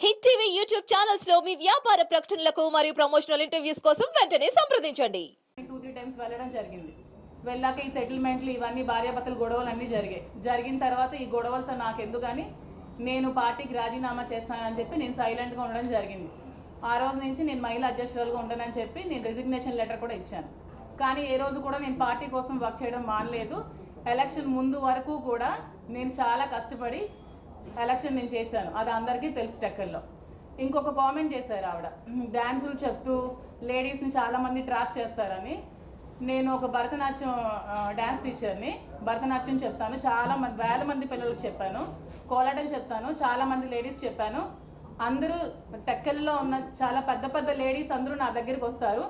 Hit TV YouTube channels లో మీ వ్యాపార ప్రకటనలకు మరియు ప్రమోషనల్ ఇంటర్వ్యూస్ కోసం వెంటనే సంప్రదించండి. 2-3 టైమ్స్ వెళ్ళడం జరిగింది. వెళ్ళాక ఈ సెటిల్మెంట్లు ఇవన్నీ భార్యాభర్తల గొడవలు అన్నీ జరిగిన తర్వాత ఈ గొడవలతో నాకు ఎందుకని నేను పార్టీకి రాజీనామా చేస్తానని చెప్పి నేను సైలెంట్గా ఉండడం జరిగింది. ఆ రోజు నుంచి నేను మహిళా అధ్యక్షురాలుగా ఉండనని చెప్పి నేను రిజిగ్నేషన్ లెటర్ కూడా ఇచ్చాను. కానీ ఏ రోజు కూడా నేను పార్టీ కోసం వర్క్ చేయడం మానలేదు. ఎలక్షన్ ముందు వరకు కూడా నేను చాలా కష్టపడి ఎలక్షన్ నేను చేశాను. అది అందరికీ తెలుసు. టెక్కల్లో ఇంకొక కామెంట్ చేశారు ఆవిడ, డ్యాన్సులు చెప్తూ లేడీస్ని చాలామంది ట్రాప్ చేస్తారని. నేను ఒక భరతనాట్యం డ్యాన్స్ టీచర్ని, భరతనాట్యం చెప్తాను, చాలా మంది వేల మంది పిల్లలకు చెప్పాను, కోలాటం చెప్తాను, చాలా మంది లేడీస్ చెప్పాను. అందరూ టెక్కల్లో ఉన్న చాలా పెద్ద పెద్ద లేడీస్ అందరూ నా దగ్గరికి వస్తారు.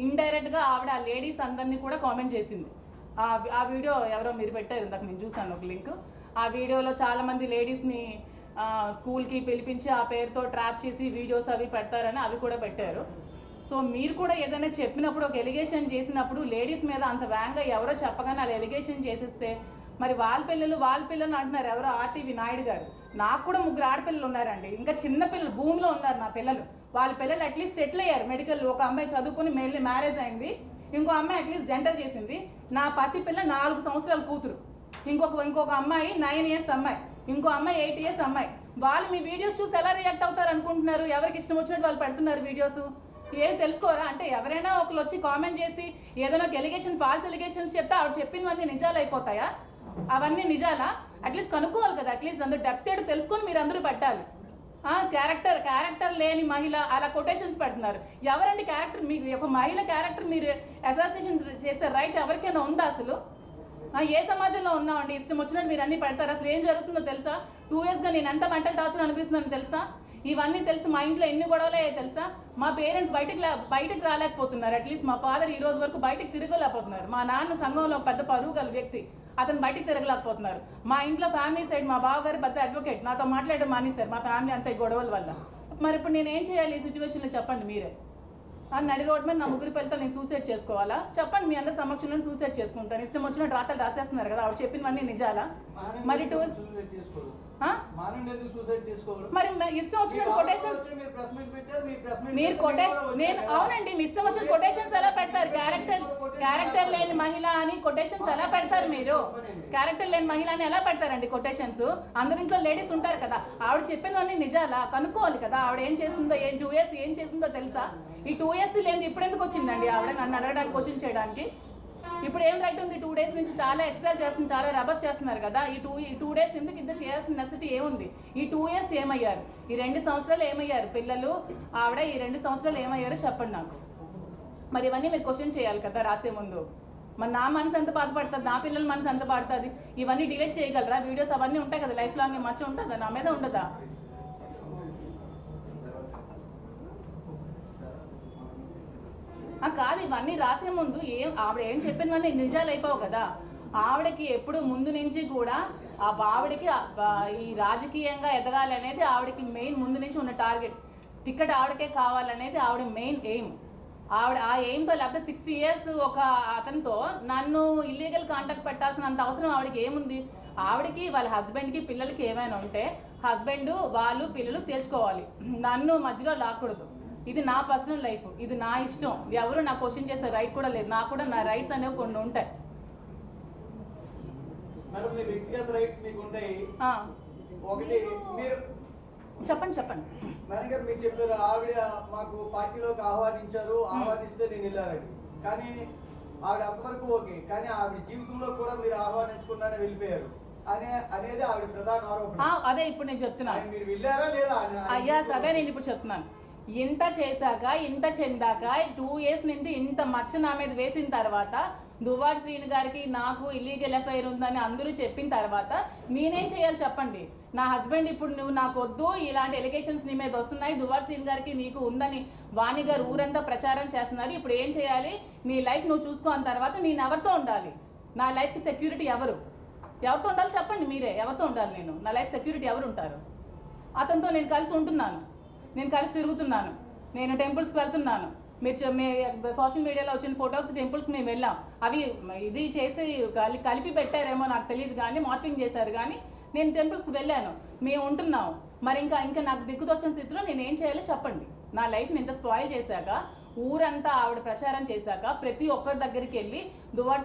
ఇండైరెక్ట్గా ఆవిడ ఆ లేడీస్ అందరినీ కూడా కామెంట్ చేసింది. ఆ వీడియో ఎవరో మీరు పెట్టారు, ఇందాక నేను చూసాను ఒక లింక్. ఆ వీడియోలో చాలా మంది లేడీస్ని స్కూల్కి పిలిపించి ఆ పేరుతో ట్రాప్ చేసి వీడియోస్ అవి పెడతారని అవి కూడా పెట్టారు. సో మీరు కూడా ఏదైనా చెప్పినప్పుడు ఒక ఎలిగేషన్ చేసినప్పుడు లేడీస్ మీద అంత వేగంగా ఎవరో చెప్పగానే అలా ఎలిగేషన్ చేసేస్తే మరి వాళ్ళ పిల్లలు అంటున్నారు. ఎవరో ఆర్టీవీ నాయుడు గారు, నాకు కూడా 3 ఆడపిల్లలు ఉన్నారండి, ఇంకా చిన్న పిల్లలు భూమిలో ఉన్నారు నా పిల్లలు. వాళ్ళ పిల్లలు అట్లీస్ట్ సెటిల్ అయ్యారు మెడికల్. ఒక అమ్మాయి చదువుకుని మళ్ళీ మ్యారేజ్ అయింది, ఇంకో అమ్మాయి అట్లీస్ట్ జెండర్ చేసింది. నా పసి పిల్ల 4 సంవత్సరాల కూతురు, ఇంకొక అమ్మాయి 9 ఇయర్స్ అమ్మాయి, ఇంకో అమ్మాయి 8 ఇయర్స్ అమ్మాయి. వాళ్ళు మీ వీడియోస్ చూసి ఎలా రియాక్ట్ అవుతారు అనుకుంటున్నారు? ఎవరికి ఇష్టం వచ్చినట్టు వాళ్ళు పెడుతున్నారు వీడియోస్. ఏం తెలుసుకోరా? అంటే ఎవరైనా ఒకరు వచ్చి కామెంట్ చేసి ఏదైనా ఒక ఎలిగేషన్, ఫాల్స్ ఎలిగేషన్స్ చెప్తే ఆవిడ చెప్పినవన్నీ నిజాలు అయిపోతాయా? అవన్నీ నిజాలా? అట్లీస్ట్ కనుక్కోవాలి కదా. అట్లీస్ట్ అందరూ డెప్త్ ఏడు తెలుసుకొని మీరు అందరూ పెట్టాలి. క్యారెక్టర్ లేని మహిళ అలా కొటేషన్స్ పెడుతున్నారు. ఎవరండి క్యారెక్టర్? మీకు ఒక మహిళ క్యారెక్టర్ మీరు అసోసియేషన్ చేసే రైట్ ఎవరికైనా ఉందా అసలు? ఏ సమాజంలో ఉన్నామండి? ఇష్టం వచ్చినట్టు మీరు అన్ని పెడతారు. అసలు ఏం జరుగుతుందో తెలుసా? 2 ఇయర్స్గా నేను ఎంత మెంటల్ టార్చర్ అనిపిస్తుందని తెలుసా? ఇవన్నీ తెలుసు. మా ఇంట్లో ఎన్ని గొడవలే తెలుసా? మా పేరెంట్స్ బయటకు రాలేకపోతున్నారు. అట్లీస్ట్ మా ఫాదర్ ఈ రోజు వరకు బయటకు తిరగలేకపోతున్నారు. మా నాన్న సంఘంలో పెద్ద పరువు గల వ్యక్తి, అతను బయటకు తిరగలేకపోతున్నారు. మా ఇంట్లో ఫ్యామిలీ సైడ్ మా బావగారు పెద్ద అడ్వకేట్, నాతో మాట్లాడడం మానేశారు మా ఫ్యామిలీ అంతా గొడవల వల్ల. మరి ఇప్పుడు నేను ఏం చేయాలి ఈ సిచ్యువేషన్లో చెప్పండి మీరే? నడి రోడ్ మీద నా 3 పిల్లలతో నేను సూసైడ్ చేసుకోవాలా? చెప్పండి. మీ అందరి సమక్షంలో సూసైడ్ చేసుకుంటాను. ఇష్టం వచ్చినట్టు రాతలు రాసేస్తున్నారు కదా. ఆవిడ చెప్పినవన్నీ నిజాలా? మరి మరి ఇష్టం వచ్చిన కొటేషన్స్ మీరు నేను అవునండి, మీ ఇష్టం వచ్చిన కొటేషన్స్ ఎలా పెడతారు? క్యారెక్టర్ లేని మహిళ అని కొటేషన్స్ ఎలా పెడతారు మీరు? క్యారెక్టర్ లేని మహిళ అని ఎలా పెడతారండి కొటేషన్స్? అందరింట్లో లేడీస్ ఉంటారు కదా. ఆవిడ చెప్పినవన్నీ నిజాలా? కనుక్కోవాలి కదా. ఆవిడ ఏం చేస్తుందో, 2 ఇయర్స్ ఏం చేస్తుందో తెలుసా? ఈ 2 ఇయర్స్ లేని ఇప్పుడు ఎందుకు వచ్చిందండి ఆవిడ నన్ను అడగడానికి, క్వశ్చన్ చేయడానికి? ఇప్పుడు ఏం రైట్ ఉంది? 2 డేస్ నుంచి చాలా ఎక్స్ట్రా చేస్తున్నారు, చాలా రబస్ చేస్తున్నారు కదా. ఈ 2 డేస్ ఎందుకు ఇంత చేయాల్సిన నెసిటీ ఏముంది? ఈ 2 ఇయర్స్ ఏమయ్యారు? ఈ 2 సంవత్సరాలు ఏమయ్యారు? పిల్లలు ఆవిడ ఈ 2 సంవత్సరాలు ఏమయ్యారో చెప్పండి నాకు. మరి ఇవన్నీ మీరు క్వశ్చన్ చేయాలి కదా రాసే ముందు. మరి నా మనసు ఎంత బాధపడుతుంది, నా పిల్లల మనసు ఎంత పడుతుంది? ఇవన్నీ డిలీట్ చేయగలరా? వీడియోస్ అవన్నీ ఉంటాయి కదా, లైఫ్ లాంగ్ మచ్చ ఉంటుందా? నా మీద ఉండదా? కాదు, ఇవన్నీ రాసే ముందు ఆవిడ ఏం చెప్పినవన్నీ నిజాలు అయిపోవు కదా. ఆవిడకి ఎప్పుడు ముందు నుంచి కూడా ఆవిడకి ఈ రాజకీయంగా ఎదగాలి అనేది ఆవిడకి మెయిన్ ముందు నుంచి ఉన్న టార్గెట్. టికెట్ ఆవిడకే కావాలనేది ఆవిడ మెయిన్ ఎయిమ్. ఆవిడ ఆ ఎయిమ్తో, లేకపోతే 60 ఇయర్స్ ఒక అతనితో నన్ను ఇల్లీగల్ కాంటాక్ట్ పెట్టాల్సినంత అవసరం ఆవిడకి ఏముంది? ఆవిడకి వాళ్ళ హస్బెండ్కి పిల్లలకి ఏమైనా ఉంటే హస్బెండ్ వాళ్ళు పిల్లలు తేల్చుకోవాలి, నన్ను మధ్యలో లాక్కూడదు. ఇది నా పర్సనల్ లైఫ్, ఇది నా ఇష్టం. ఎవరు నా క్వశ్చన్ చేసే రైట్ కూడా లేదు. నాకు కూడా నా రైట్స్ అనేవి కొన్ని ఉంటాయి. చెప్పండి. మేడం గారు మీరు చెప్పారు ఆవిడ మాకు పార్టీలోకి ఆహ్వానిస్తే నేను వెళ్ళానండి. కానీ ఆవిడ అంతవరకు ఓకే, కానీ ఆవిడ జీవితంలో కూడా మీరు ఆహ్వానించుకున్నానే వెళ్ళిపోయారు అనేది ఆవిడ ప్రధాన ఆరోపణ. అదే ఇప్పుడు నేను చెప్తున్నాను. మీరు వెళ్ళారా లేదా? అయ్యా అదే నేను ఇప్పుడు చెప్తున్నాను. ఇంత చేశాక, ఇంత చెందాక, 2 ఇయర్స్ నుంచి ఇంత మచ్చ నా మీద వేసిన తర్వాత, దువ్వాడ శ్రీను గారికి నాకు ఇల్లీగల్ ఎఫ్ఐఆర్ ఉందని అందరూ చెప్పిన తర్వాత నేనేం చేయాలి చెప్పండి? నా హస్బెండ్ ఇప్పుడు నువ్వు నాకు వద్దు, ఇలాంటి ఎలిగేషన్స్ నీ మీద వస్తున్నాయి, దువ్వాడ శ్రీను గారికి నీకు ఉందని వాణి గారు ఊరంతా ప్రచారం చేస్తున్నారు, ఇప్పుడు ఏం చేయాలి? నీ లైఫ్ నువ్వు చూసుకోని తర్వాత నేను ఎవరితో ఉండాలి? నా లైఫ్కి సెక్యూరిటీ ఎవరితో ఉండాలి చెప్పండి మీరే? ఎవరితో ఉండాలి నేను? నా లైఫ్ సెక్యూరిటీ ఎవరు ఉంటారు? అతనితో నేను కలిసి ఉంటున్నాను, నేను కలిసి తిరుగుతున్నాను, నేను టెంపుల్స్కి వెళ్తున్నాను. మీరు సోషల్ మీడియాలో వచ్చిన ఫొటోస్ టెంపుల్స్ మేము వెళ్ళాం. అవి ఇది చేసి కలిపి పెట్టారేమో నాకు తెలియదు, కానీ మార్పింగ్ చేశారు. కానీ నేను టెంపుల్స్కి వెళ్ళాను, మేము ఉంటున్నాం. మరి ఇంకా నాకు దిక్కుతోచిన స్థితిలో నేను ఏం చేయాలో చెప్పండి. నా లైఫ్ని ఇంత స్పాయిల్ చేశాక, ఊరంతా ఆవిడ ప్రచారం చేశాక, ప్రతి ఒక్కరి దగ్గరికి వెళ్ళి దువ్వాడ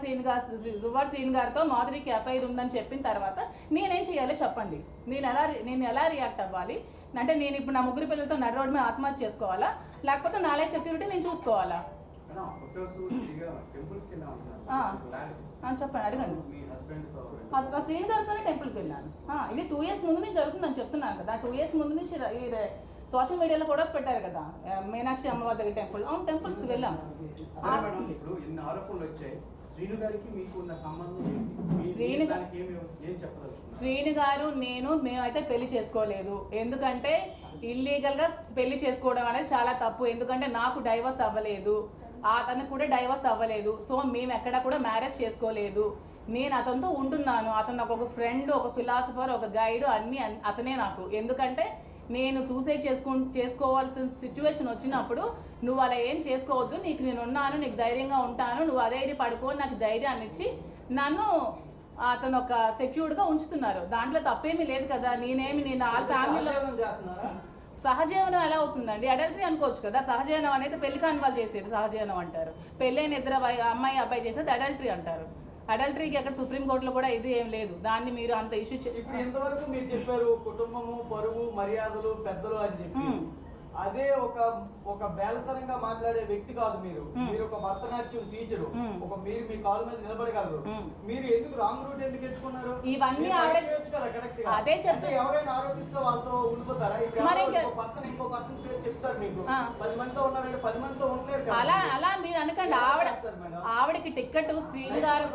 శ్రీను గారితో మాధురికి అఫైర్ ఉందని చెప్పిన తర్వాత నేనేం చేయాలో చెప్పండి. నేను ఎలా రియాక్ట్ అవ్వాలి? అంటే నేను ఇప్పుడు నా 3 పిల్లలతో నడి రోడ్డు మీద ఆత్మహత్య చేసుకోవాలా, లేకపోతే నా లైఫ్ సెక్యూరిటీ నేను చూసుకోవాలా? చెప్పండి, అడగండి. శ్రీను గారితోనే టెంపుల్కి వెళ్ళాను. ఇది 2 years ముందు నుంచి జరుగుతుందని చెప్తున్నాను కదా. 2 years ముందు నుంచి సోషల్ మీడియాలో ఫొటోస్ పెట్టారు కదా, మీనాక్షి అమ్మవారి దగ్గర టెంపుల్. అవును, టెంపుల్స్ కి వెళ్ళాం. ఇప్పుడు ఇన్ని ఆరోపణలు వచ్చాయి, శ్రీను గారికి మీకు ఉన్న సంబంధం శ్రీను గారు మేమైతే పెళ్లి చేసుకోలేదు. ఎందుకంటే ఇల్లీగల్ గా పెళ్లి చేసుకోవడం అనేది చాలా తప్పు. ఎందుకంటే నాకు డైవర్స్ అవ్వలేదు, అతనికి కూడా డైవర్స్ అవ్వలేదు. సో మేము ఎక్కడ కూడా మ్యారేజ్ చేసుకోలేదు. నేను అతనితో ఉంటున్నాను. అతను నాకు ఒక ఫ్రెండ్, ఒక ఫిలాసఫర్, ఒక గైడ్, అన్ని అతనే నాకు. ఎందుకంటే నేను సూసైడ్ చేసుకోవాల్సిన సిచ్యువేషన్ వచ్చినప్పుడు నువ్వు అలా ఏం చేసుకోవద్దు, నీకు నేను ఉన్నాను, నీకు ధైర్యంగా ఉంటాను, నువ్వు అధైర్య పడుకో, నాకు ధైర్యాన్ని ఇచ్చి నన్ను అతను ఒక సెక్యూర్డ్ గా ఉంచుతున్నారు. దాంట్లో తప్పేమీ లేదు కదా. నేను వాళ్ళ ఫ్యామిలీలో సహజీవనం ఎలా అవుతుందండి? అడల్టరీ అనుకోవచ్చు కదా. సహజీవనం అనేది పెళ్లి కాని వాళ్ళు చేసేది సహజీవనం అంటారు. పెళ్ళైన ఇద్దరు అమ్మాయి అబ్బాయి చేసేది అడల్టరీ అంటారు. అడల్టరీకి అక్కడ సుప్రీంకోర్టులో కూడా ఇది ఏం లేదు. దాన్ని మీరు అంత ఇష్యూ ఇప్పుడు ఇంతవరకు మీరు చెప్పారు కుటుంబము, పరువు, మర్యాదలు, పెద్దలు అని చెప్పి. అదే ఒక బేలతనంగా మాట్లాడే వ్యక్తి కాదు మీరు. మీరు ఒక భరతనాట్యం టీచరు, మీరు మీ కాళ్ళ మీద నిలబడగలరు. మీరు ఎందుకు రాంగ్ రూట్ ఎందుకు ఎంచుకున్నారు? ఇవన్నీ అదే చెప్తారు. ఎవరైనా ఆరోపిస్తే వాళ్ళతో ఉండిపోతారా? ఇంకో పర్సన్ పేరు చెప్తారు మీకు. 10 మందితో ఉన్నారంటే 10 మందితో ఉండలేరు. అలా మీరు అనకండి. ఆవిడకి టికెట్ శ్రీను గారు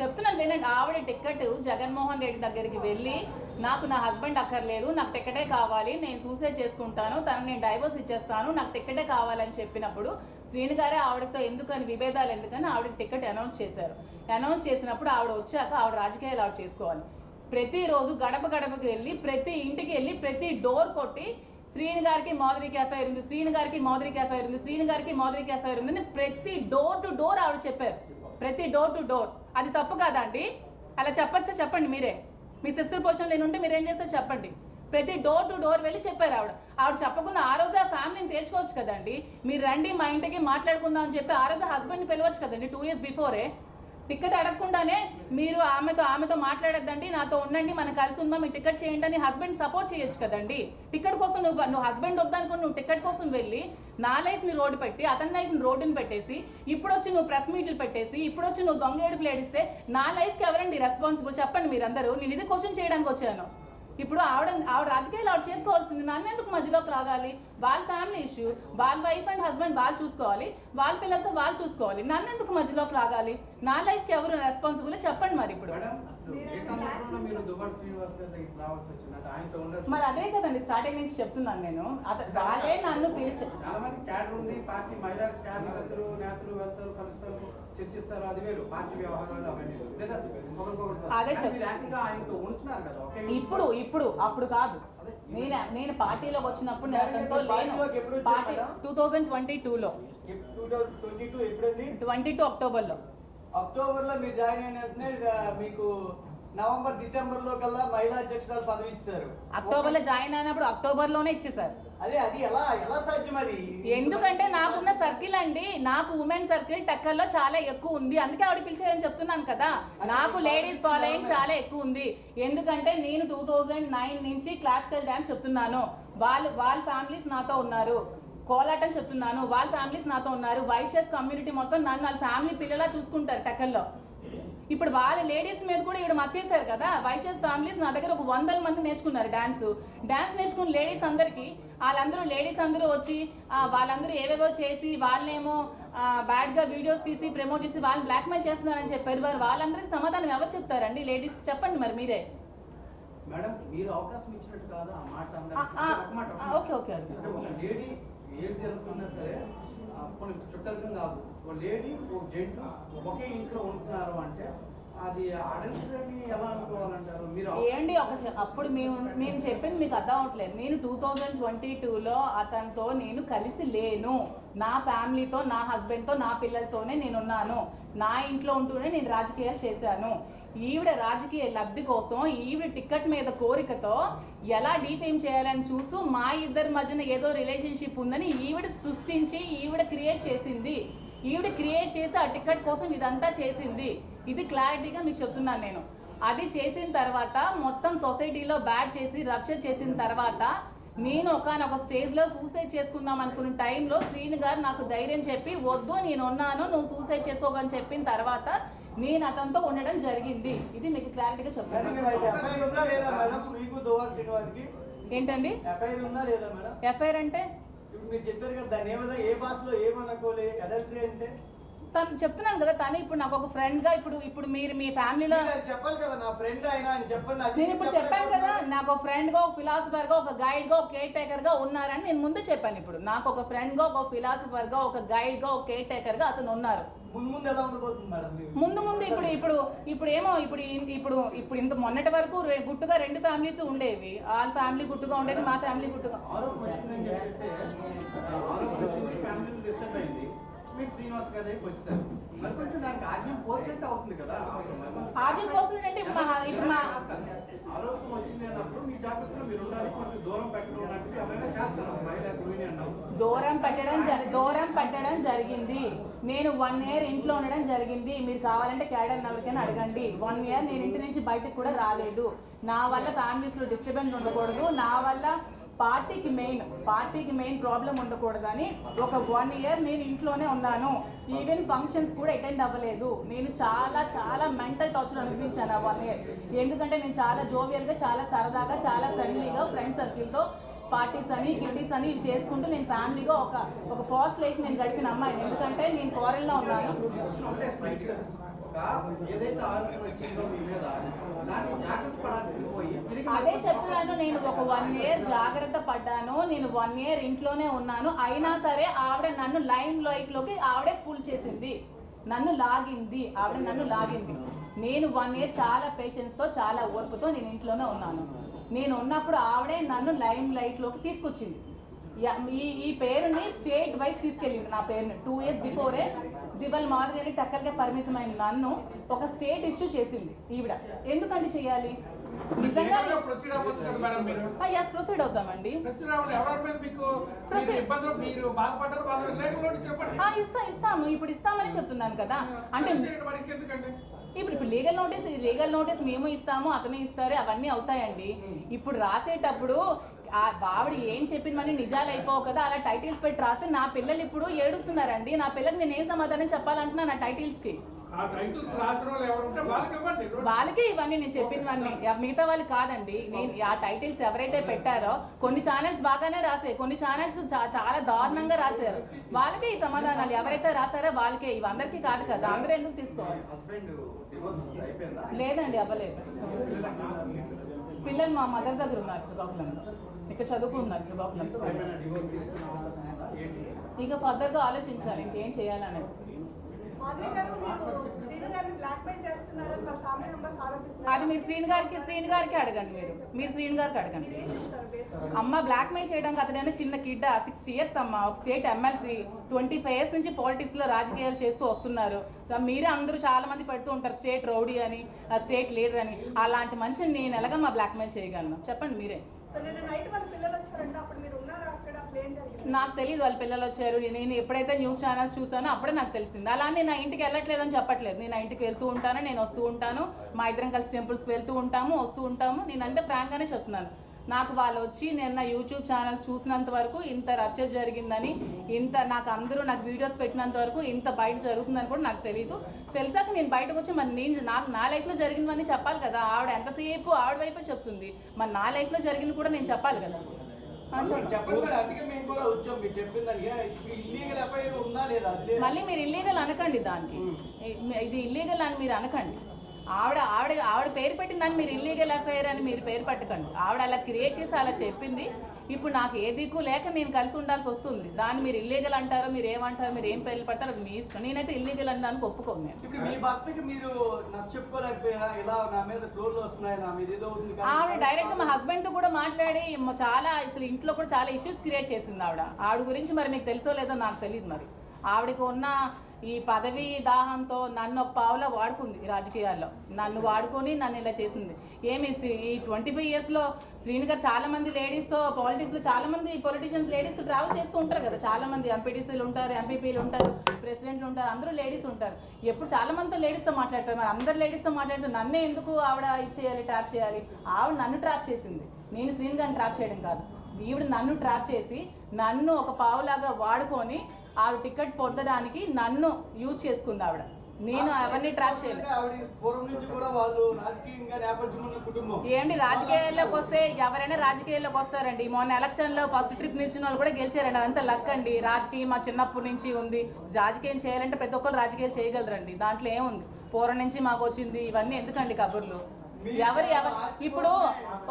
చెప్తున్నాను వినండి. ఆవిడ టికెట్ జగన్మోహన్ రెడ్డి దగ్గరికి వెళ్ళి నాకు నా హస్బెండ్ అక్కర్లేదు, నాకు టికెటే కావాలి, నేను సూసైడ్ చేసుకుంటాను, తనని నేను డైవర్స్ ఇచ్చేస్తాను, నాకు టికెటే కావాలని చెప్పినప్పుడు శ్రీను గారే ఆవిడతో ఎందుకని విభేదాలు ఎందుకని ఆవిడకి టికెట్ అనౌన్స్ చేశారు. అనౌన్స్ చేసినప్పుడు ఆవిడ వచ్చాక ఆవిడ రాజకీయాలు ఆవిడ చేసుకోవాలి. ప్రతిరోజు గడపకి వెళ్ళి, ప్రతి ఇంటికి వెళ్ళి, ప్రతి డోర్ కొట్టి శ్రీను గారికి మాధురికి అఫైర్ ఉంది, శ్రీను గారికి మాధురికి అఫైర్ ఉంది, శ్రీను గారికి మాధురికి అఫైర్ ఉంది, ప్రతి డోర్ టు డోర్ ఆవిడ చెప్పారు. ప్రతి డోర్ టు డోర్. అది తప్పు కాదా అండి? అలా చెప్పచ్చా? చెప్పండి మీరే. మీ సిస్టర్ పొజిషన్ నేను ఉంటే మీరు ఏం చేస్తే చెప్పండి. ప్రతి డోర్ టు డోర్ వెళ్ళి చెప్పారు ఆవిడ చెప్పకుండా ఆ రోజు ఆ ఫ్యామిలీని తేల్చుకోవచ్చు కదండి. మీరు రండి మా ఇంటికి మాట్లాడుకుందాం అని చెప్పి ఆ రోజు హస్బెండ్ని పిలవచ్చు కదండి. 2 years బిఫోరే టికెట్ అడగకుండానే మీరు ఆమెతో మాట్లాడద్దండి, నాతో ఉండండి, మనం కలిసి ఉందాం, మీ టికెట్ చేయండి అని హస్బెండ్ సపోర్ట్ చేయొచ్చు కదండి. టికెట్ కోసం నువ్వు హస్బెండ్ వద్దనుకుని నువ్వు టికెట్ కోసం వెళ్ళి నా లైఫ్ ని రోడ్డు పెట్టి అతని లైఫ్ ని రోడ్డుని పెట్టేసి ఇప్పుడు వచ్చి నువ్వు ప్రెస్ మీట్లు పెట్టేసి ఇప్పుడు వచ్చి నువ్వు దొంగ ఏడుపులు ఏడిస్తే నా లైఫ్ కి ఎవరండి రెస్పాన్సిబుల్? చెప్పండి మీరందరూ. నేను ఇది క్వశ్చన్ చేయడానికి వచ్చాను. ఇప్పుడు ఆవిడ రాజకీయాలు ఆవిడ చేసుకోవాల్సింది. నన్ను ఎందుకు మధ్యలోకి లాగాలి? వాళ్ళ ఫ్యామిలీ ఇష్యూ, వాళ్ళ వైఫ్ అండ్ హస్బెండ్ వాళ్ళు చూసుకోవాలి, వాళ్ళ పిల్లలతో వాళ్ళు చూసుకోవాలి. నన్ను ఎందుకు మధ్యలోకి లాగాలి? నా లైఫ్ కి ఎవరు రెస్పాన్సిబుల్ చెప్పండి. మరి ఇప్పుడు మరి అదే కదండి స్టార్టింగ్ నుంచి చెప్తున్నాను నేను. వాళ్ళే నన్ను పిలిచి చర్చిస్తారు, అది వేరు. పార్టీ వ్యవహారాలు అవన్నీ అదే ఇప్పుడు అప్పుడు కాదు. నేను పార్టీలోకి వచ్చినప్పుడు నేను అతనితో లేను. పార్టీ 2022లో 22 అక్టోబర్లో మీరు జాయిన్ అయినట్టునే మీకు నవంబర్ డిసెంబర్ లో కల్లా మహిళా అధ్యక్షురాలు పదవి ఇచ్చారు. అక్టోబర్ లో జాయిన్ అయినప్పుడు అక్టోబర్ లోనే ఇచ్చేసారు. అది ఎలా సాధ్యం? అది ఎందుకంటే నాకున్న సర్కిల్ అండి, నాకు ఉమెన్ సర్కిల్ టెక్కర్లో చాలా ఎక్కువ ఉంది. అందుకే ఆవిడ పిలిచారని చెప్తున్నాను కదా. నాకు లేడీస్ ఫాలోయింగ్ చాలా ఎక్కువ ఉంది. ఎందుకంటే నేను 2009 నుంచి క్లాసికల్ డాన్స్ చెప్తున్నాను. వాళ్ళ ఫ్యామిలీస్ నాతో ఉన్నారు. కోలాటం చెప్తున్నాను, వాళ్ళ ఫ్యామిలీస్ నాతో ఉన్నారు. వైశ్యస్ కమ్యూనిటీ మొత్తం నన్ను వాళ్ళ ఫ్యామిలీ పిల్లలా చూసుకుంటారు టెక్కర్లో. ఇప్పుడు వాళ్ళ లేడీస్ మీద కూడా ఇక్కడ మర్చేశారు కదా. వైశ్యస్ ఫ్యామిలీస్ నా దగ్గర ఒక 100 మంది నేర్చుకున్నారు డాన్స్ నేర్చుకున్న లేడీస్ అందరికి. లేడీస్ అందరూ వచ్చి వాళ్ళందరూ ఏవేవో చేసి వాళ్ళేమో బ్యాడ్ గా వీడియోస్ తీసి ప్రమోట్ చేసి వాళ్ళు బ్లాక్ మెయిల్ చేస్తున్నారని చెప్పారు. వాళ్ళందరికీ సమాధానం ఎవరు చెప్తారండి? లేడీస్ చెప్పండి మరి మీరే. మేడం మీరు అవకాశం ఇచ్చినట్టు కాదు ఆ మాట. ఓకే లేడీ ఏది జరుగుతున్నా సరే కొన్ని చుట్టాలు కాదు, ఒక లేడీ ఒక జెంట్ ఒకే ఇంట్లో ఉంటున్నారు అంటే అది అడల్టరీ ఎలా అనుకోవాలంటారు మీరు? ఏంటి అప్పుడు నేను చెప్పింది మీకు అర్థం అవట్లేదు. నేను 2022లో అతనితో నేను కలిసి లేను. నా ఫ్యామిలీతో, నా హస్బెండ్తో, నా పిల్లలతోనే నేనున్నాను. నా ఇంట్లో ఉంటూనే నేను రాజకీయాలు చేశాను. ఈవిడ రాజకీయ లబ్ధి కోసం ఈవిడ టికెట్ మీద కోరికతో ఎలా డీఫేమ్ చేయాలని చూస్తూ మా ఇద్దరి మధ్యన ఏదో రిలేషన్షిప్ ఉందని ఈవిడ సృష్టించి ఈవిడ క్రియేట్ చేసింది. ఈవిడ క్రియేట్ చేసి ఆ టికెట్ కోసం ఇదంతా చేసింది. ఇది క్లారిటీగా మీకు చెప్తున్నాను నేను. అది చేసిన తర్వాత మొత్తం సొసైటీలో బ్యాడ్ చేసి రప్చర్ చేసిన తర్వాత నేను ఒకనొక స్టేజ్లో సూసైడ్ చేసుకుందాం అనుకున్న టైంలో శ్రీను గారు నాకు ధైర్యం చెప్పి వద్దు నేను ఉన్నాను నువ్వు సూసైడ్ చేసుకోకని చెప్పిన తర్వాత నేను అతనితో ఉండడం జరిగింది. ఇది మీకు క్లారిటీగా చెప్తాను. ఏంటండి ఎఫ్ఐఆర్ అంటే మీరు చెప్పారు కదా దాన్ని ఏమన్నా ఏ భాషలో ఏమనుకోలే అడల్టరీ అంటే తను చెప్తున్నాను కదా తను ఇప్పుడు నాకు ఒక ఫ్రెండ్ గా ఇప్పుడు మీరు మీ ఫ్యామిలీలో చెప్పాలి కదా నా ఫ్రెండ్ అయినా అని చెప్పండి. నేను ఇప్పుడు చెప్పాను కదా నాకు ఒక ఫ్రెండ్ గా ఒక ఫిలాసఫర్ గా ఒక గైడ్ గా ఒక కేర్ టేకర్ గా ఉన్నారని నేను ముందు చెప్పాను. ఇప్పుడు నాకు ఒక ఫ్రెండ్ గా ఒక ఫిలాసఫర్ గా ఒక గైడ్ గా ఒక కేర్ టేకర్ గా అతను ఉన్నారు. ముందు ఎలా ఉండబోతుంది మేడం? ముందు ఇప్పుడు ఏమో ఇప్పుడు ఇంత మొన్నటి వరకు గుట్టుగా 2 ఫ్యామిలీస్ ఉండేవి. వాళ్ళ ఫ్యామిలీ గుట్టుగా ఉండేది, మా ఫ్యామిలీ గుట్టుగా. శ్రీనివాస్ గారి దగ్గరికి వచ్చారు. మరి కొంచెం దానికి ఆజ్ఞం పోసినట్టు అవుతుంది కదా. ఆజ్ఞం పోసినట్టు అంటే ఇప్పుడు మా ఆరోపణ వచ్చింది అన్నప్పుడు మీ జాగ్రత్తలో మీరు ఉండాలి. కొంచెం దూరం పెట్టడం ఉన్నట్టు ఎవరైనా చేస్తారు. మహిళా గృహిణి అన్నాం. దూరం పెట్టడం జరిగింది. నేను 1 year ఇంట్లో ఉండడం జరిగింది. మీరు కావాలంటే క్యాడర్ ఎవరికైనా అడగండి. 1 year నేను ఇంటి నుంచి బయటకు కూడా రాలేదు. నా వల్ల ఫ్యామిలీస్ లో డిస్టర్బెన్స్ ఉండకూడదు, నా వల్ల పార్టీకి మెయిన్ ప్రాబ్లం ఉండకూడదని ఒక 1 year నేను ఇంట్లోనే ఉన్నాను. ఈవెన్ ఫంక్షన్స్ కూడా అటెండ్ అవ్వలేదు. నేను చాలా మెంటల్ టార్చర్ అనిపించాను ఆ 1 year. ఎందుకంటే నేను చాలా జోవియల్ గా, చాలా సరదాగా, చాలా ఫ్రెండ్లీగా ఫ్రెండ్ సర్కిల్తో పార్టీస్ అని కిటీస్ అని చేసుకుంటూ నేను ఫ్యామిలీగా ఒక ఫాస్ట్ లైఫ్ నేను గడిపిన అమ్మాయిని. ఎందుకంటే నేను ఫారెన్లో ఉన్నాను. అదే చెప్తున్నాను, నేను ఒక 1 year జాగ్రత్త పడ్డాను. నేను 1 year ఇంట్లోనే ఉన్నాను. అయినా సరే ఆవిడ నన్ను లైమ్ లైట్ లోకి ఆవిడే పుల్ చేసింది, నన్ను లాగింది. నేను 1 year చాలా పేషెన్స్ తో, చాలా ఓర్పుతో నేను ఇంట్లోనే ఉన్నాను. నేను ఉన్నప్పుడు ఆవిడే నన్ను లైమ్ లైట్ లోకి తీసుకొచ్చింది. ఈ పేరుని స్టేట్ వైజ్ తీసుకెళ్ళింది. నా పేరుని 2 years బిఫోరే దివల్ మాధురి అని టక్కల్గా పరిమితమైన నన్ను ఒక స్టేట్ ఇష్యూ చేసింది ఈవిడ. ఎందుకంటే చెయ్యాలి? నిజంగా ప్రొసీడ్ అవుతామండి. ఇస్తాము. ఇప్పుడు ఇస్తామని చెప్తున్నాను కదా. అంటే ఇప్పుడు లీగల్ నోటీస్ మేము ఇస్తాము, అతను ఇస్తారు, అవన్నీ అవుతాయండి. ఇప్పుడు రాసేటప్పుడు ఆవిడ ఏం చెప్పిందని నిజాలు అయిపోవు కదా. అలా టైటిల్స్ పెట్టి రాస్తే నా పిల్లలు ఇప్పుడు ఏడుస్తున్నారండి. నా పిల్లలకి నేను ఏం సమాధానం చెప్పాలంటున్నా నా టైటిల్స్ కి? వాళ్ళకే ఇవన్నీ నేను చెప్పినవన్నీ, మిగతా వాళ్ళు కాదండి. నేను ఆ టైటిల్స్ ఎవరైతే పెట్టారో కొన్ని ఛానల్స్ బాగానే రాసాయి, కొన్ని ఛానల్స్ చాలా దారుణంగా రాశారు. వాళ్ళకే ఈ సమాధానాలు ఎవరైతే రాశారో వాళ్ళకే, ఇవి అందరికీ కాదు కదా. అందరూ ఎందుకు తీసుకోవాలి? లేదండి, అవ్వలేదు. పిల్లలు మా మదర్ దగ్గర ఉన్నారు శ్రీకాకుళంలో, ఇక్కడ చదువుకుంటున్నారు శ్రీకాకుళంలో. ఇక ఫర్దర్గా ఆలోచించాలి ఇంకేం చేయాలనేది. అది మీరు శ్రీను గారికి అడగండి. మీరు శ్రీను గారికి అడగండి. అమ్మ బ్లాక్ మెయిల్ చేయడానికి అతనైనా చిన్న కిడ్, 60 years అమ్మ, ఒక స్టేట్ ఎమ్మెల్సీ, 25 years నుంచి పాలిటిక్స్ లో రాజకీయాలు చేస్తూ వస్తున్నారు. సో మీరే అందరూ చాలా మంది పెడుతూ ఉంటారు స్టేట్ రౌడీ అని, స్టేట్ లీడర్ అని. అలాంటి మనిషిని నేను ఎలాగమ్మా బ్లాక్ మెయిల్ చేయగలను చెప్పండి మీరే. నాకు తెలియదు వాళ్ళ పిల్లలు వచ్చారు. నేను ఎప్పుడైతే న్యూస్ ఛానల్స్ చూసానో అప్పుడే నాకు తెలిసింది. అలానే నా ఇంటికి వెళ్ళట్లేదని చెప్పట్లేదు. నేను నా ఇంటికి వెళ్తూ ఉంటాను, నేను వస్తూ ఉంటాను. మా ఇద్దరం కలిసి టెంపుల్స్కి వెళ్తూ ఉంటాము, వస్తూ ఉంటాము. నేనంటే ఫ్రాంక్గానే చెప్తున్నాను. నాకు వాళ్ళు వచ్చి నేను నా యూట్యూబ్ ఛానల్ చూసినంత వరకు ఇంత రచ్చర్ జరిగిందని, నాకు అందరూ నాకు వీడియోస్ పెట్టినంత వరకు ఇంత బయట జరుగుతుందని కూడా నాకు తెలియదు. తెలిసాక నేను బయటకు వచ్చి మరి నా లైఫ్లో జరిగిందని చెప్పాలి కదా. ఆవిడ ఎంతసేపు ఆవిడ వైపే చెప్తుంది, మరి నా లైఫ్లో జరిగింది కూడా నేను చెప్పాలి కదా. మళ్ళీ మీరు ఇల్లీగల్ అనకండి దానికి. ఇది ఇల్లీగల్ అని మీరు అనకండి. ఆవిడ పేరు పెట్టిందని మీరు ఇల్లీగల్ అఫైర్ అని మీరు పేరు పెట్టకండి. ఆవిడ అలా క్రియేట్ చేసి అలా చెప్పింది. ఇప్పుడు నాకు ఏ దిక్కు లేక నేను కలిసి ఉండాల్సి వస్తుంది. దాన్ని మీరు ఇల్లీగల్ అంటారో, మీరు ఏమంటారో, మీరు ఏం పేర్లు పడతారో అది మీ ఇష్టం. నేనైతే ఇల్లీగల్ అని దానికి ఒప్పుకోను. ఆవిడ డైరెక్ట్ మా హస్బెండ్ తో కూడా మాట్లాడి చాలా అసలు ఇంట్లో కూడా చాలా ఇష్యూస్ క్రియేట్ చేసింది ఆవిడ గురించి. మరి మీకు తెలుసో లేదో నాకు తెలియదు. మరి ఆవిడకి ఉన్న ఈ పదవి దాహంతో నన్ను ఒక పావులా వాడుకుంది ఈ రాజకీయాల్లో. నన్ను వాడుకొని నన్ను ఇలా చేసింది. ఏమి ఈ 25 yearsలో శ్రీని గారు చాలా మంది లేడీస్తో పాలిటిక్స్లో చాలా మంది పొలిటీషియన్స్ లేడీస్తో ట్రావెల్ చేస్తూ ఉంటారు కదా. చాలా మంది ఎంపీటీసీలు ఉంటారు, ఎంపీపీలు ఉంటారు, ప్రెసిడెంట్లు ఉంటారు, అందరూ లేడీస్ ఉంటారు. ఎప్పుడు చాలా మందితో లేడీస్తో మాట్లాడతారు. మరి అందరు లేడీస్తో మాట్లాడితే నన్నే ఎందుకు ఆవిడ ఇచ్చేయాలి, ట్రాప్ చేయాలి? ఆవిడ నన్ను ట్రాప్ చేసింది, నేను శ్రీని గారిని ట్రాప్ చేయడం కాదు. ఈవిడ నన్ను ట్రాప్ చేసి నన్ను ఒక పావులాగా వాడుకొని ఆవిడ టికెట్ పొందడానికి నన్ను యూజ్ చేసుకుంది ఆవిడ. నేను అవన్నీ ట్రాప్ చేయలేదు. ఏంటి రాజకీయాల్లోకి వస్తే ఎవరైనా రాజకీయాల్లోకి వస్తారండి. మొన్న ఎలక్షన్లో ఫస్ట్ ట్రిప్ నిలిచిన వాళ్ళు కూడా గెలిచారండి. అదంతా లక్ అండి. రాజకీయం మా చిన్నప్పటి నుంచి ఉంది. రాజకీయం చేయాలంటే ప్రతి ఒక్కరు రాజకీయాలు చేయగలరండి. దాంట్లో ఏముంది, పూర్వం నుంచి మాకు వచ్చింది. ఇవన్నీ ఎందుకండి కబుర్లు? ఎవరు ఇప్పుడు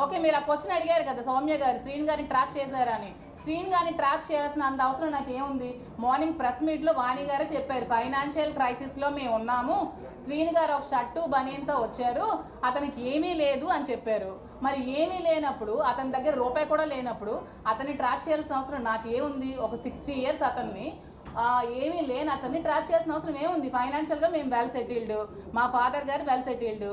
ఓకే, మీరు ఆ క్వశ్చన్ అడిగారు కదా సౌమ్య గారు, శ్రీని గారిని ట్రాప్ చేశారా అని. శ్రీని గారిని ట్రాప్ చేయాల్సిన అంత అవసరం నాకు ఏముంది? మార్నింగ్ ప్రెస్ మీట్లో వాణి గారే చెప్పారు, ఫైనాన్షియల్ క్రైసిస్లో మేము ఉన్నాము, శ్రీని గారు ఒక షర్టు బనీన్తో వచ్చారు, అతనికి ఏమీ లేదు అని చెప్పారు. మరి ఏమీ లేనప్పుడు, అతని దగ్గర రూపాయి కూడా లేనప్పుడు అతన్ని ట్రాప్ చేయాల్సిన అవసరం నాకు ఏముంది? ఒక 60 years అతన్ని ఏమీ లేని అతన్ని ట్రాప్ చేయాల్సిన అవసరం ఏముంది? ఫైనాన్షియల్గా మేము వెల్ సెటిల్డ్, మా ఫాదర్ గారు వెల్ సెటిల్డ్,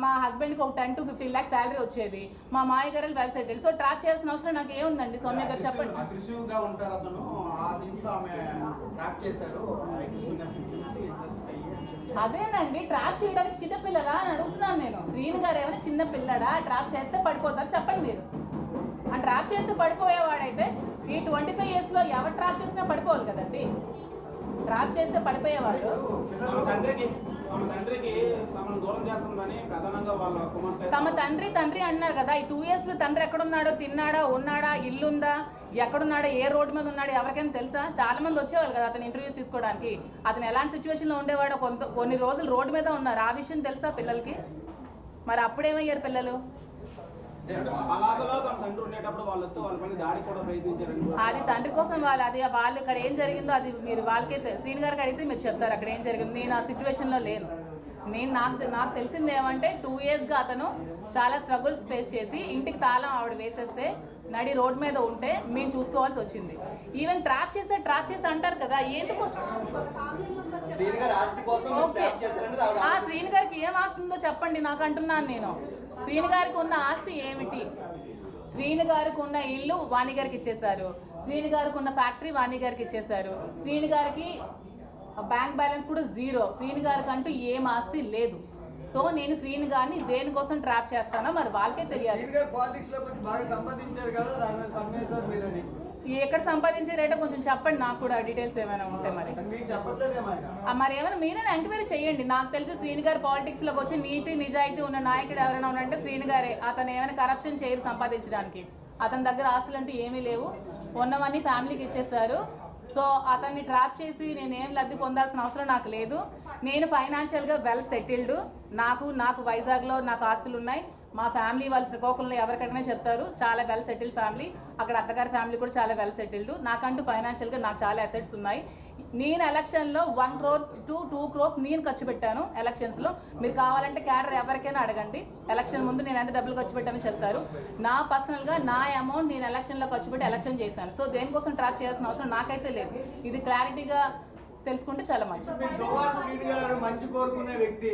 మా హస్బెండ్కి ఒక 10 to 15 lakhs శాలరీ వచ్చేది, మా మాయ గారు వెల్ సెటిల్డ్. సో ట్రాప్ చేయాల్సిన అవసరం నాకు ఏముందండి? సౌమ్య గారు చెప్పండి. అదేనండి, ట్రాప్ చేయడానికి చిన్నపిల్లలా అని అడుగుతున్నాను నేను. శ్రీని గారు ఏమైనా చిన్న పిల్లడా? ట్రాప్ చేస్తే పడిపోతారు చెప్పండి మీరు. ఆ ట్రాప్ చేస్తే పడిపోయేవాడైతే ఈ 25 yearsలో ఎవరు ట్రాప్ చేసినా పడిపోవాలి కదండి. ట్రాప్ చేస్తే పడిపోయేవాళ్ళు. తమ తండ్రి అన్నారు కదా. ఈ 2 yearsలో తండ్రి ఎక్కడున్నాడో, తిన్నాడా, ఉన్నాడా, ఇల్లుందా, ఎక్కడున్నాడో, ఏ రోడ్డు మీద ఉన్నాడో ఎవరికైనా తెలుసా? చాలా మంది వచ్చేవాళ్ళు కదా అతను ఇంటర్వ్యూస్ తీసుకోవడానికి. అతను ఎలాంటి సిచ్యువేషన్లో ఉండేవాడో, కొన్ని రోజులు రోడ్డు మీద ఉన్నారు. ఆ విషయం తెలుసా పిల్లలకి? మరి అప్పుడేమయ్యారు పిల్లలు? అది తండ్రి కోసం వాళ్ళు ఇక్కడ ఏం జరిగిందో అది మీరు వాళ్ళకే శ్రీని గారికి అడిగితే మీరు చెప్తారు అక్కడ ఏం జరిగింది. నేను ఆ సిచ్యువేషన్లో లేను. నాకు తెలిసింది ఏమంటే 2 yearsగా అతను చాలా స్ట్రగుల్స్ ఫేస్ చేసి ఇంటికి తాళం ఆవిడ వేసేస్తే నడి రోడ్ మీద ఉంటే మేము చూసుకోవాల్సి వచ్చింది. ఈవెన్ ట్రాప్ చేస్తే అంటారు కదా, ఎందుకోసం? శ్రీని గారికి ఏం ఆస్తుందో చెప్పండి నాకు అంటున్నాను నేను. శ్రీని గారికి ఉన్న ఆస్తి ఏమిటి? శ్రీని గారికి ఉన్న ఇల్లు వాణి గారికి ఇచ్చేశారు, శ్రీని గారికి ఉన్న ఫ్యాక్టరీ వాణి గారికి ఇచ్చేశారు, శ్రీని గారికి బ్యాంక్ బ్యాలెన్స్ కూడా 0. శ్రీని గారికి అంటూ ఏం ఆస్తి లేదు. సో నేను శ్రీని గారిని దేనికోసం ట్రాప్ చేస్తానో మరి వాళ్ళకే తెలియాలి. ఎక్కడ సంపాదించారేటో కొంచెం చెప్పండి నాకు కూడా, డీటెయిల్స్ ఏమైనా ఉంటే. మరి ఏమైనా మీరైనా ఎంక్వైరీ చేయండి. నాకు తెలిసి శ్రీని గారు పాలిటిక్స్లోకి వచ్చి నీతి నిజాయితీ ఉన్న నాయకుడు ఎవరైనా ఉన్నారంటే శ్రీని గారే. అతను ఏమైనా కరప్షన్ చేయరు సంపాదించడానికి. అతని దగ్గర ఆస్తులు అంటూ ఏమీ లేవు, ఉన్నవన్నీ ఫ్యామిలీకి ఇచ్చేస్తారు. సో అతన్ని ట్రాప్ చేసి నేనేం లబ్ధి పొందాల్సిన అవసరం నాకు లేదు. నేను ఫైనాన్షియల్గా వెల్ సెటిల్డ్. నాకు వైజాగ్లో నాకు ఆస్తులు ఉన్నాయి. మా ఫ్యామిలీ వాళ్ళు శ్రీకాకుళంలో ఎవరికైనా చెప్తారు చాలా వెల్ సెటిల్డ్ ఫ్యామిలీ. అక్కడ అత్తగారి ఫ్యామిలీ కూడా చాలా వెల్ సెటిల్డ్. నాకంటూ ఫైనాన్షియల్గా నాకు చాలా అసెట్స్ ఉన్నాయి. నేను ఎలక్షన్లో 1 crore to 2 crores నేను ఖర్చు పెట్టాను ఎలక్షన్స్లో. మీరు కావాలంటే క్యాడర్ ఎవరికైనా అడగండి. ఎలక్షన్ ముందు నేను ఎంత డబ్బులు ఖర్చు పెట్టానని చెప్తారు. నా పర్సనల్గా నా అమౌంట్ నేను ఎలక్షన్లో ఖర్చు పెట్టి ఎలక్షన్ చేశాను. సో దేనికోసం ట్రాప్ చేయాల్సిన అవసరం నాకైతే లేదు. ఇది క్లారిటీగా తెలుసుకుంటే చాలా మంచిది. మంచి కోరుకునే వ్యక్తి,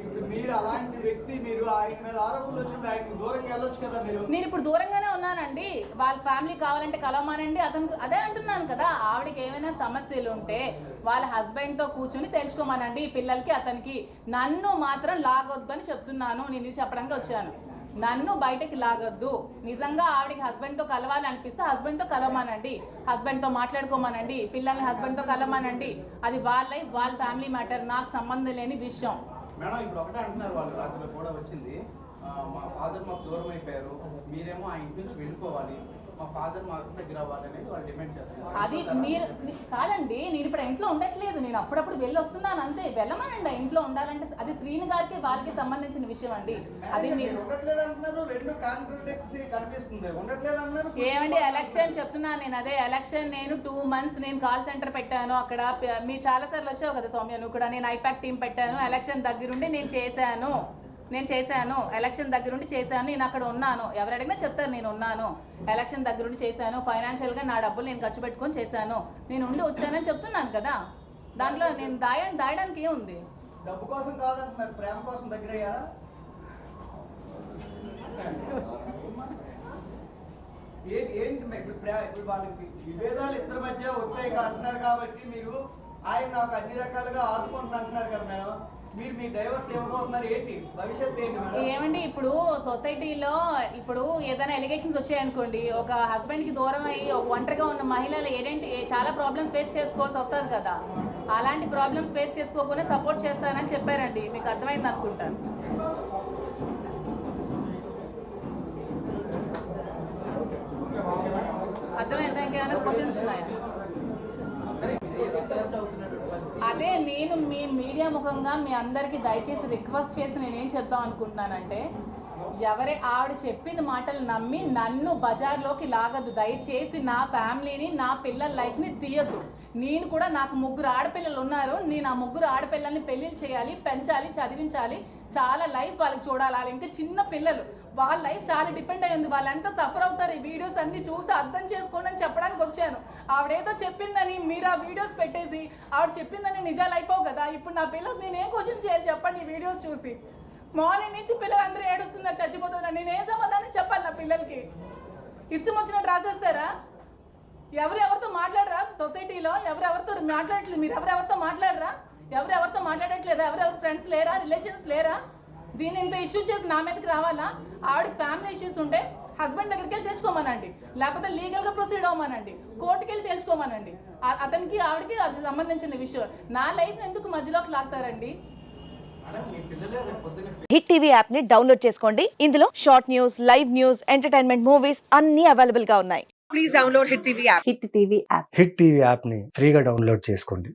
ఇప్పుడు మీరు అలాంటి వ్యక్తి, మీరు ఆయన మీద ఆరోపణలు వచ్చినప్పుడు ఆయనకు దూరంగా వెళ్ళొచ్చు కదా. నేను ఇప్పుడు దూరంగానే ఉన్నానండి. వాళ్ళ ఫ్యామిలీ కావాలంటే కలవమానండి. అదే అంటున్నాను కదా, ఆవిడకి ఏమైనా సమస్యలు ఉంటే వాళ్ళ హస్బెండ్తో కూర్చొని తెలుసుకోమానండి. పిల్లలకి అతనికి నన్ను మాత్రం లాగొద్దు అని చెప్తున్నాను. నేను ఇది చెప్పడానికి వచ్చాను. నన్ను బయటకి లాగొద్దు. నిజంగా ఆవిడకి హస్బెండ్తో కలవాలి అనిపిస్తే హస్బెండ్తో కలవమానండి, హస్బెండ్తో మాట్లాడుకోమానండి, పిల్లల్ని హస్బెండ్తో కలవమానండి. అది వాళ్ళ ఫ్యామిలీ మ్యాటర్, నాకు సంబంధం లేని విషయం. మేడం ఇప్పుడు ఒకటే అంటున్నారు, వాళ్ళు రాత్రిలో కూడా వచ్చింది, మా ఫాదర్ మాకు దూరం అయిపోయారు, మీరేమో ఆ ఇంటి నుంచి వెళ్ళిపోవాలి, మా ఫాదర్ మాకు దగ్గర అవ్వాలనేది వాళ్ళు డిమాండ్ చేస్తారు. అది మీరు కాదండి, నేను ఇప్పుడు ఇంట్లో ఉండట్లేదు, నేను అప్పుడప్పుడు వెళ్ళి వస్తున్నాను అంతే. వెళ్ళమనండి ఇంట్లో ఉండాలంటే. అది శ్రీని గారికి వాళ్ళకి సంబంధించిన విషయం అండి. అది మీరు ఏమండి ఎలక్షన్ చెప్తున్నాను నేను. అదే ఎలక్షన్ నేను 2 months నేను కాల్ సెంటర్ పెట్టాను అక్కడ. మీరు చాలా సార్లు వచ్చావు కదా సౌమ్య, నువ్వు కూడా. నేను ఐపాక్ టీం పెట్టాను. ఎలక్షన్ దగ్గరుండి నేను చేశాను. ఎలక్షన్ దగ్గరుండి చేశాను. నేను అక్కడ ఉన్నాను. ఎవరు అడిగినా చెప్తారు నేను ఉన్నాను. ఎలక్షన్ దగ్గరుండి చేశాను. ఫైనాన్షియల్గా నా డబ్బులు నేను ఖర్చు పెట్టుకొని చేశాను. నేను ఉండి వచ్చానని చెప్తున్నాను కదా. దాంట్లో నేను దాయడానికి ఏముంది? డబ్బు కోసం కాదంటున్నారు, ప్రేమ కోసం దగ్గర అయ్యారా? ఏంటి ఇప్పుడు వాళ్ళకి విభేదాలు ఇద్దరి మధ్య వచ్చాయి అంటున్నారు కాబట్టి మీరు ఆయన నాకు అన్ని రకాలుగా ఆదుకుంటున్నా అంటున్నారు కదా మేడం, మీరు మీ డైవర్స్ ఇవ్వబోతున్నారు, ఏంటి భవిష్యత్తు ఏంటి మేడం? ఏమండి, ఇప్పుడు సొసైటీలో ఇప్పుడు ఏదైనా ఎలిగేషన్స్ వచ్చాయనుకోండి, ఒక హస్బెండ్ కి దూరం అయ్యి ఒక ఒంటరిగా ఉన్న మహిళలు చాలా ప్రాబ్లమ్స్ ఫేస్ చేసుకోవాల్సి వస్తుంది కదా. అలాంటి ప్రాబ్లమ్స్ ఫేస్ చేసుకోకుండా సపోర్ట్ చేస్తానని చెప్పారండి. మీకు అర్థమైంది అనుకుంటాను. అర్థమైందా? ఇంకేమైనా క్వశ్చన్స్ ఉన్నాయా? అదే నేను మీ మీడియా ముఖంగా మీ అందరికి దయచేసి రిక్వెస్ట్ చేసి నేనేం చెప్దాం అనుకుంటున్నానంటే, ఆవిడ చెప్పిన మాటలు నమ్మి నన్ను బజార్లోకి లాగద్దు. దయచేసి నా ఫ్యామిలీని, నా పిల్లల లైఫ్ని తీయద్దు. నేను కూడా, నాకు 3 ఆడపిల్లలు ఉన్నారు. నేను ఆ 3 ఆడపిల్లల్ని పెళ్లిళ్ళు చేయాలి, పెంచాలి, చదివించాలి, చాలా లైఫ్ వాళ్ళకి చూడాలి. వాళ్ళు ఇంకా చిన్న పిల్లలు, వాళ్ళ లైఫ్ చాలా డిపెండ్ అయ్యి ఉంది. వాళ్ళు ఎంత సఫర్ అవుతారు ఈ వీడియోస్ అన్ని చూసి అర్థం చేసుకోండి అని చెప్పడానికి వచ్చాను. ఆవిడేదో చెప్పిందని మీరు ఆ వీడియోస్ పెట్టేసి ఆవిడ చెప్పిందని నిజాలు అయిపోవు కదా. ఇప్పుడు నా పిల్లలకు నేను ఏం క్వశ్చన్ చేయాలి చెప్పండి? ఈ వీడియోస్ చూసి మార్నింగ్ నుంచి పిల్లలందరూ ఏడుస్తున్నారు, చచ్చిపోతున్నారు. నేను ఏ సమాధానం చెప్పాలి నా పిల్లలకి? ఇష్టం వచ్చినట్టు రాసేస్తారా? ఎవరెవరితో మాట్లాడరా? సొసైటీలో ఎవరెవరితో మాట్లాడట్లేదు. మీరు ఎవరెవరితో మాట్లాడరా? ఎవరెవరితో మాట్లాడట్లేదా? ఎవరెవరు ఫ్రెండ్స్ లేరా? రిలేషన్స్ లేరా? దీన్ని ఇంత ఇష్యూ చేసి నా మీదకి రావాలా? ఆవిడకి ఫ్యామిలీ ఇష్యూస్ ఉంటే హస్బెండ్ దగ్గరికి వెళ్ళి తెచ్చుకోమనండి, లేకపోతే లీగల్గా ప్రొసీడ్ అవ్వమనండి, కోర్టుకి వెళ్ళి తెలుసుకోమనండి. అతనికి ఆవిడకి అది సంబంధించిన విషయం. నా లైఫ్ ఎందుకు మధ్యలోకి లాగుతారండి? హిట్ టీవీ యాప్ ని డౌన్లోడ్ చేసుకోండి. ఇందులో short news, live news, entertainment movies అన్ని అవైలబుల్ గా ఉన్నాయి. Please download hit TV app. Hit TV యాప్ని ఫ్రీగా డౌన్లోడ్ చేసుకోండి.